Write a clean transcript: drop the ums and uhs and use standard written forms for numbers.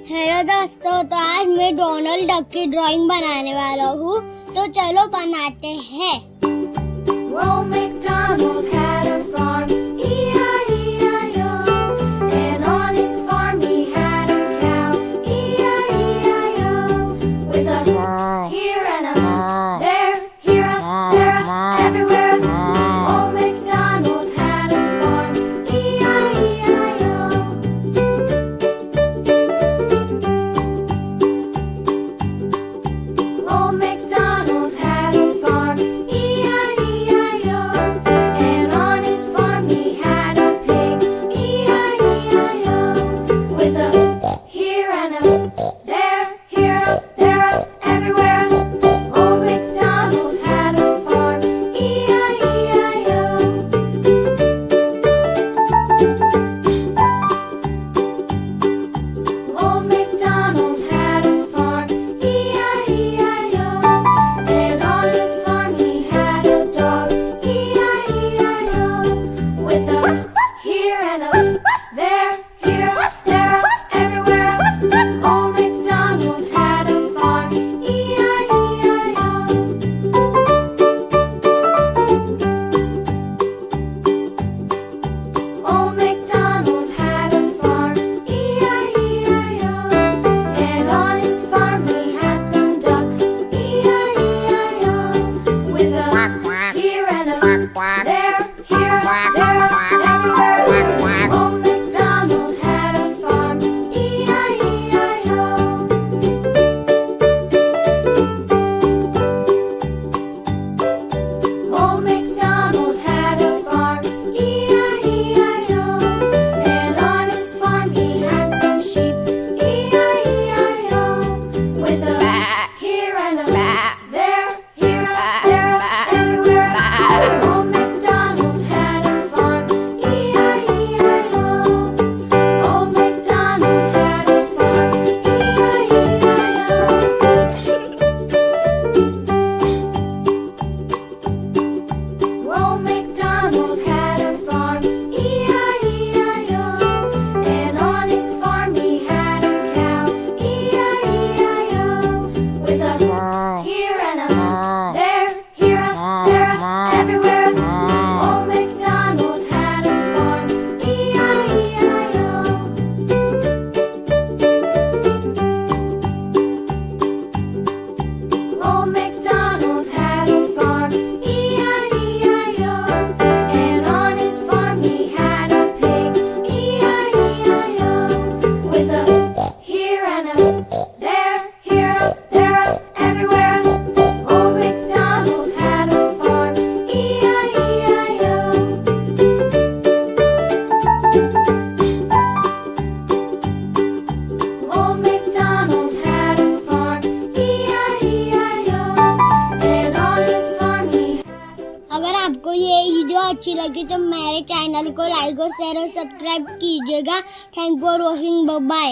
Hello दोस्तों, तो आज मैं डोनाल्ड डक की ड्राइंग बनाने वाला हूँ, तो चलो बनाते हैं। Old MacDonald had a farm, E-I-E-I-O. And on his farm he had a cow, E-I-E-I-O. With a here and a there, here a there, a everywhere. Old MacDonald had a farm, E-I-E-I-O. Old MacDonald had a farm, E-I-E-I-O. And on his farm he had a pig, E-I-E-I-O. With a here and a there, here a there, a everywhere. Old MacDonald had a farm, E-I-E-I-O. Old MacDonald had a farm, E-I-E-I-O. And on his farm he had a dog, E-I-E-I-O. With a here and a there, here a there, a everywhere. Old MacDonald had a farm, E-I-E-I-O. Old MacDonald had a farm, E-I-E-I-O. And on his farm he had some ducks, E-I-E-I-O. With a here and a there, here, there, everywhere. Old MacDonald had a farm, E-I-E-I-O. Old MacDonald had a farm, E-I-E-I-O. And on his farm he had some sheep, E-I-E-I-O. With a here and a there, here, there, everywhere. Old MacDonald had a farm, E-I-E-I-O. Old MacDonald had a farm, E-I-E-I-O. Old MacDonald had a farm, E-I-E-I-O. And on his farm he had a cow, E-I-E-I-O. With a here and a there, here a there, a everywhere. Old MacDonald had a farm, E-I-E-I-O. Old MacDonald had a farm, E-I-E-I-O. And on his farm he had a pig, E-I-E-I-O. With a here and a there, here a there, a everywhere. Old MacDonald had a farm, E-I-E-I-O. Old MacDonald had a farm, E-I-E-I-O. And on his farm he had a अगर आपको ये video अच्छी लगी तो मेरे channel को like और share और सब्सक्राइब कीजिएगा। Thank for watching, bye.